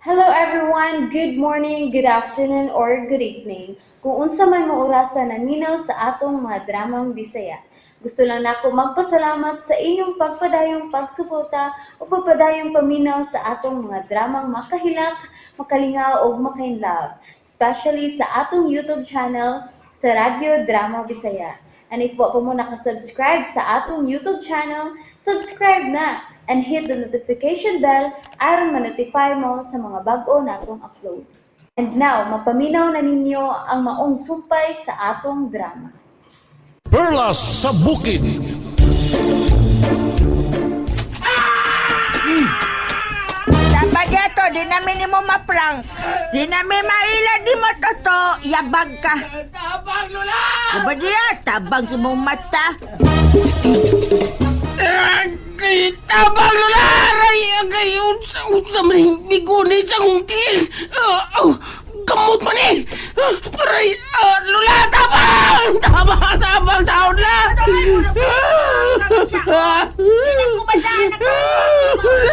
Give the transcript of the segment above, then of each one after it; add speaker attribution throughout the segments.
Speaker 1: Hello everyone, good morning, good afternoon, or good evening. Kung unsa man mo orasan naminaw sa atong mga dramang Bisaya. Gusto lang nako magpasalamat sa inyong pagpadayong pagsuporta o pagpadayong paminaw sa atong mga dramang makahilak, makalingaw o makainlove, especially sa atong YouTube channel sa Radyo Drama Bisaya. And if wa pa mo nakasubscribe sa atong YouTube channel, subscribe na and hit the notification bell aron ma-notify mo sa mga bag-o natong uploads. And now, mapaminaw na ninyo ang maong sumpay sa atong drama.
Speaker 2: Perlas sa Bukid.
Speaker 3: Dapat dito, di namin ni mo ma-prank. Di namin maila, di mo toto. Yabag ka.
Speaker 4: Tabang, Lola!
Speaker 3: Diba diya? Tabang si mong mata.
Speaker 4: Tabang, Lola! Aray, agay, unsa maning bigunit sa hungkil. Kamot man eh! Aray, Lola, tabang! Tabang, taon na!
Speaker 3: Hindi ko madaan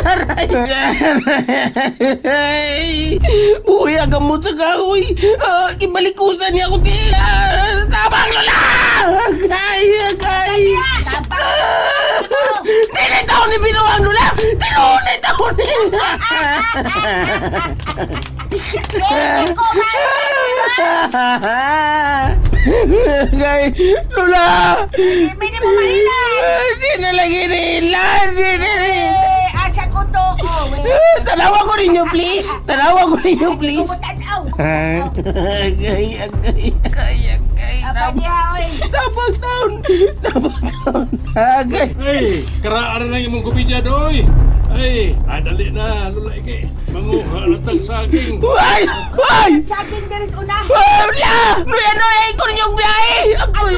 Speaker 4: Aray! Uy, agamot sa kahoy! Ibalikusan niya ako tila! Tabang, Lola! Agay! Ninit ako ni Binuang, Lola! Tinunit ako ni... Agay! Lola!
Speaker 3: Hindi mo maila.
Speaker 4: Di na lagi nila!
Speaker 3: Asa ko to.
Speaker 4: Tanawa ko ninyo, please! Tanawa ko ninyo, please!
Speaker 3: Kumutanaw.
Speaker 4: Agay!
Speaker 3: Apa diya, oy.
Speaker 4: Tapang taon! Agay!
Speaker 2: Ay, karaan na yung mong kumidya doy. Ay, dali na, lulay kay. Manguha na tang saging.
Speaker 4: Ay!
Speaker 3: Saging deres una.
Speaker 4: Wala! Luya na eh! Kung ninyong biyahe! Ako'y...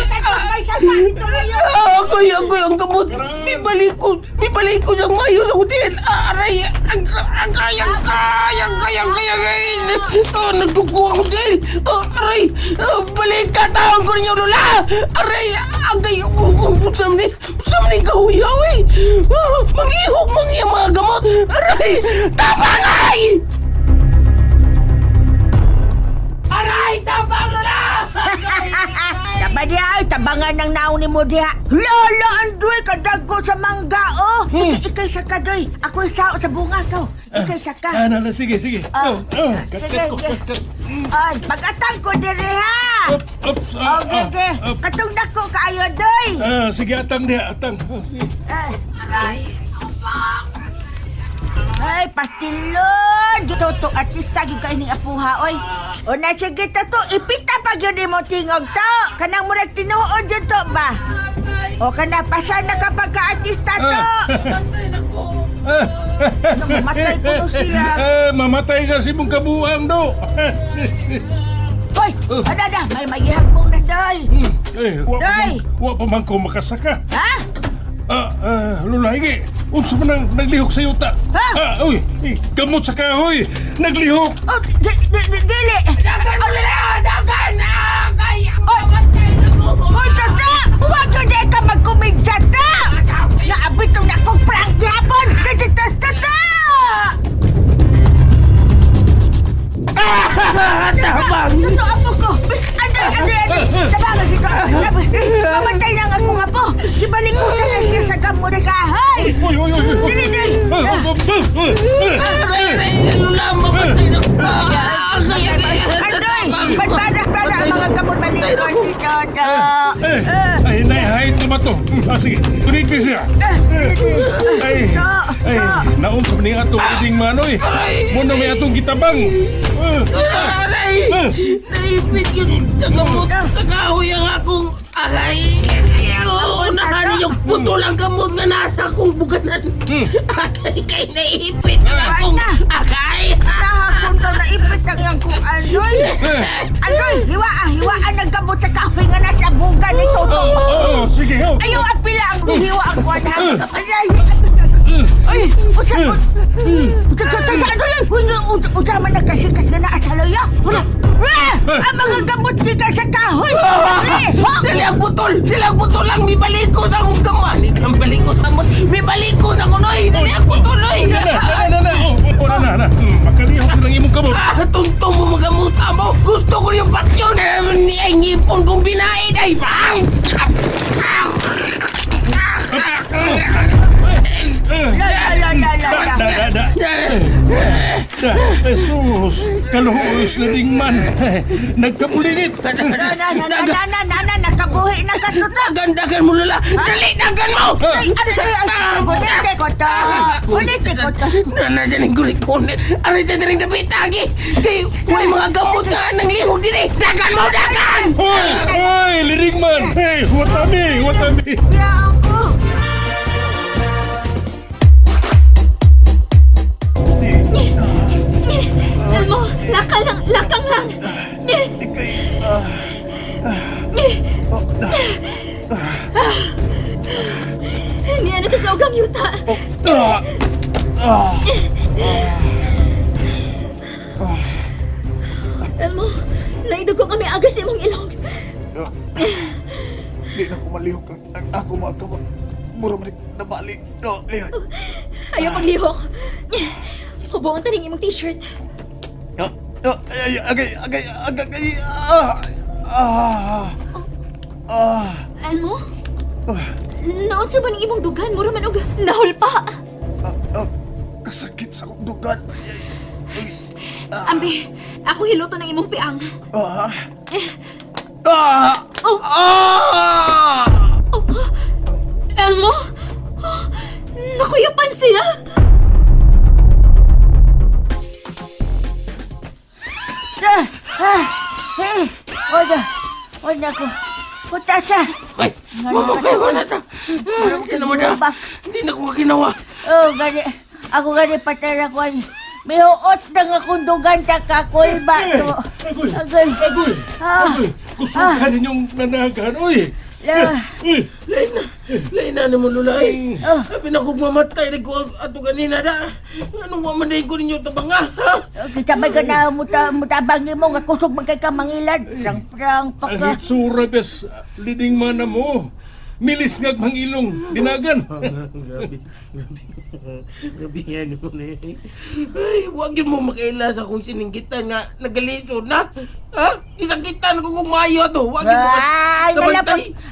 Speaker 3: May salpa dito ngayon.
Speaker 4: Ako'y ang gamot! May balik ko ng mayo sa hotel! Aray! Ang kayang! Nagdugo ang hotel! Aray! Balik ka! Tawag ko ninyo, Lola! Aray! Agay! Usam ni kahuyaw eh! Manghihog mga gamot! Aray! Tapangay! Aray! Tapang, Lola!
Speaker 3: Dapat diya, ay, tabangan ng nauni mo diya. Lolo, Andoy, kadagko sa mangga, oh. Ikay sa kadoy. Ako isa sa bunga ko. Ikay sa ka.
Speaker 2: Sige.
Speaker 3: Sige.
Speaker 2: Kakat ko.
Speaker 3: Ay, pag-atang ko diri, ha.
Speaker 2: Ups.
Speaker 3: Okay. Katong dako kaayo, doy.
Speaker 2: Sige, atang dia, atang. Sige.
Speaker 3: Ay, pastilon! Toto, artista yung kainin apuha, oy. O na, sige to, ipita pa yun mo tingog to. Kanang murag tinuod yun to ba? O kana, pasan na kapag ka-artista to. Mamatay ko no siya.
Speaker 2: Mamatay kasi mong kabuang do.
Speaker 3: Hoy, ada, may magihagpong na, doy. Day!
Speaker 2: Wa pa man ko makasaka.
Speaker 3: Ha?
Speaker 2: Lulay, unsa man ang naglihok sa yuta?
Speaker 3: Ha?
Speaker 2: Uy, gamot sa kahoy, naglihok.
Speaker 3: Oh, dili.
Speaker 4: Dagan, Lola! Dagan! Agay!
Speaker 3: Hoy, tata! Huwag yun na ka magkumigsa ta! Naabit ang nakong prank yapon! Tata!
Speaker 4: Tabang!
Speaker 3: Totoo apo ko! Ano? Tabangan dito! Mamatay na nga kung apo! Ibalikusan na siya sa gamot na kahay!
Speaker 2: Uy.
Speaker 3: Dili!
Speaker 4: Aray! Lola! Mamatay na!
Speaker 3: Andoy! Bada ang mga gamot balikon dito!
Speaker 2: Ay, naihahit naman to. Sige, kuniti siya. Ay, naunsa man yung atong uding manoy. Muna may atong gitabang.
Speaker 4: Aray! Naipit yun sa gamot sa kahoy ang akong agay! Unahan yung putol ang gamot nga nasa akong buganan! Agay kay naipit ang akong agay!
Speaker 3: Nahapon ka na ipit ang iyang kung Andoy! Andoy! Hiwaan ang gamot sa kahoy nga nasa buga ni Toto!
Speaker 2: Sige, ho.
Speaker 3: Ayaw ang pila ang hiwa ang kwanhan! Ay! Usa man nagkasikas nga naa sa loyo! Ang mga gamot dito sa kahoy!
Speaker 4: Silang putol lang! May baliko sa akong gamot! Ang baliko sa gamot! May baliko sa kunoy! Dali ang putol!
Speaker 2: Na. Makalihok na kamot.
Speaker 4: Tuntong mo magamuta mo. Gusto ko yung patyo na ay ngipon kong binaid ay bang.
Speaker 2: Jesus, kaluhos na ding man. Nagkapulingit.
Speaker 3: Nakabuhi na ka to.
Speaker 4: Dagan mo lula. Dali, dagan mo.
Speaker 3: Gunite ko to. Gunite ko to.
Speaker 4: Nasa ning gulit-gulit. Aray ta ring napitagi. Kay may mga gamot nga nang lihog diri. Dagan mo, dagan.
Speaker 2: Hoy, liring man. Hey, watami, watami.
Speaker 3: Ya ako.
Speaker 5: Elmo, lakang lang. Niya na sa ugang yuta. Elmo, naidog ko kami agas imong ilong.
Speaker 6: Di na ko malihok ang ako mga kawa. Mura man nabali. No, lihat.
Speaker 5: Ayaw maglihok. Hubuan taning imong t-shirt.
Speaker 6: No, no, agay.
Speaker 5: Elmo, naon sa man imong dugan, mura man og nahulpa.
Speaker 6: Kasakit sa akong dugan.
Speaker 5: Ambi, ako hiluto ng imong piang.
Speaker 6: Ah.
Speaker 5: Oh.
Speaker 6: Ah!
Speaker 5: Elmo? Nakuyapan siya?
Speaker 3: Oda ko. Punta siya.
Speaker 4: Ay, wala ta. Hindi na ko ginawa.
Speaker 3: Oh, gani. Ako gani patay ako. May huot na nga kundugan sa kakoy ba to. Agay.
Speaker 2: Kusukan ninyong nanagan. Uy,
Speaker 4: Lain na naman lulay.
Speaker 3: Oh.
Speaker 4: Sabi na kong mamatay na ko ato ganina da. Anong mamanday ko ninyo tabang nga, ha?
Speaker 3: Kita may gana mutabangin mo nga kusog man kay ka mangilad. Prang
Speaker 2: ang
Speaker 3: paka.
Speaker 2: hitsura bes, liding mana mo. Milis ngag mangilong, dinagan.
Speaker 4: Grabe yan mo na eh. Ay, huwag yun mo makaila sa kung sininggitan nga nagalisod na. Ha? Isakitan ko kung mayo to. Huwag yun mo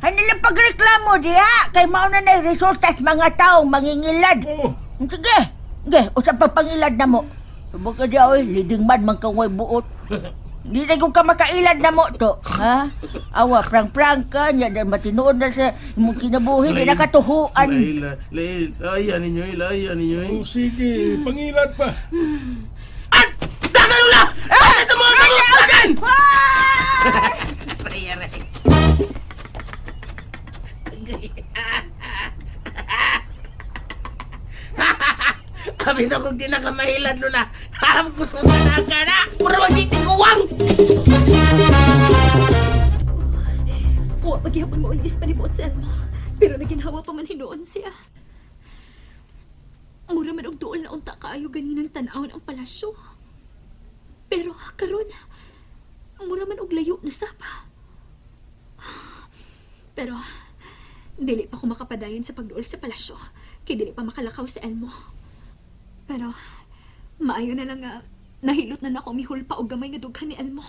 Speaker 3: Ay, nalang pagreklamo diha. Kay mauna na resulta sa mga taong mangingilad.
Speaker 2: Oh,
Speaker 3: Sige. Sige, usap pa pangilad na mo. Subok ka diya, oy. Leading man, mangkaway buot. Di na kung ka makailad na mo to. Ha? Awa, prang-prang ka. Nya, dahil matinood na sa imong kinabuhi. Di na katuhuan.
Speaker 4: Layan ninyo.
Speaker 2: oh, sige, pangilad pa.
Speaker 4: At! Dagan ula! Dagan sa mga gamot! Dagan! Aray. Kami na kung di na ka mahilad lula. Harap ko sa mga na. Pura magtitiguwang!
Speaker 5: Wa paghihapon mo ulis panibuot sa Elmo. Pero naginhawa pa man hinuon siya. Mura man og duol na unta kaayo ganinang tan-awon ang palasyo. Pero karon, mura man og layo na sapa. Pero dili pa ko makapadayon sa pagduol sa palasyo. Kay dili pa makalakaw sa Elmo. Pero maayo na lang nga nahilot na nako mihul pa og gamay nga dughan ni Elmo.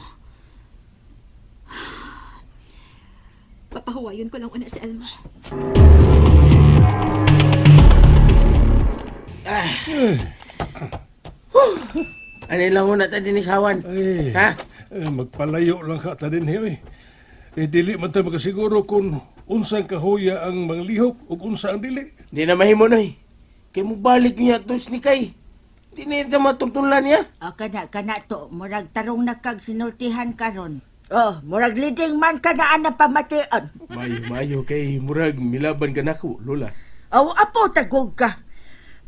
Speaker 5: Papahuwayon ko lang una si Elmo.
Speaker 4: Ano lang muna tayo dinisawan?
Speaker 2: Ay,
Speaker 4: Ha?
Speaker 2: magpalayo lang ka ta din, oy. Dili man tayo makasiguro kung unsang kahuya ang manglihok o unsa ang dili.
Speaker 4: Di na mahimo na eh. Kaya mo balik niya to ni Kay. Di na ito matungtulan niya.
Speaker 3: O, kana to. Murag tarong nakag sinultihan karon. Oh, murag leading man ka na ana pamatian.
Speaker 4: Mayo kay murag milaban ka nako, Lola.
Speaker 3: Aw, apo tagog ka.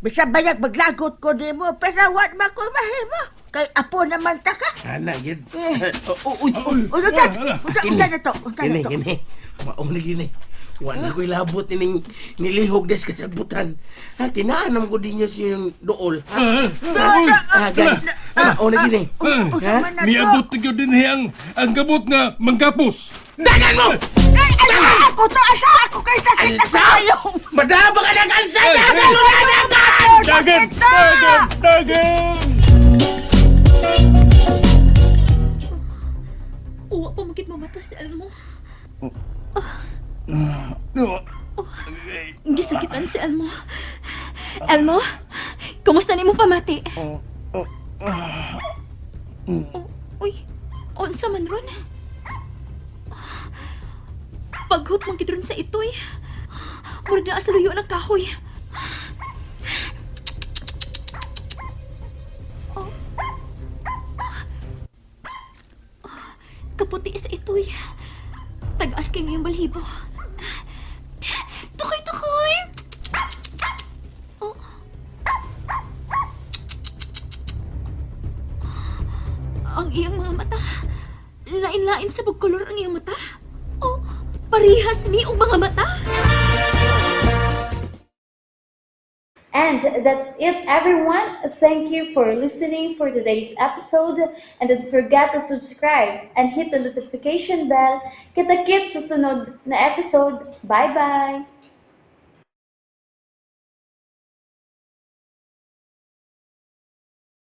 Speaker 3: Bisa bayag maglagot ko di mo, pero wat ma ko mahimo. Kay apo naman ta ka.
Speaker 4: Ana yun.
Speaker 3: Uy, unta na to.
Speaker 4: Gini. Mauli gini. Wala ko'y labot nilihog des kasabutan. Ha, tinaanam ko din niya siyang dool. Ha, gan. Mauli gini. Ha?
Speaker 2: Miabot tigyo din ang gabot nga manggapos.
Speaker 4: Dagan mo!
Speaker 3: Ako to, asa ako kay sakit na sa kayong.
Speaker 4: Madaba ka ng kalsa! Dagan!
Speaker 2: Dagan! Dagan! Dagan!
Speaker 5: Elmo.
Speaker 6: No.
Speaker 5: Gisakitan si Elmo. Elmo, kumusta ni mo pamati? Uy, unsa man ron? Paghut mong gidron sa itoy. Murag na sa luyo ng kahoy. Kaputi sa itoy. Tag-as kay ngayong balhibo. Tukoy! Oh. Ang iyang mga mata. Lain-lain sa bugkolor ang iyang mata. Oh, parihas mi ang mga mata.
Speaker 1: And that's it, everyone. Thank you for listening for today's episode. And don't forget to subscribe and hit the notification bell. Kita-kits sa sunod na episode. Bye-bye!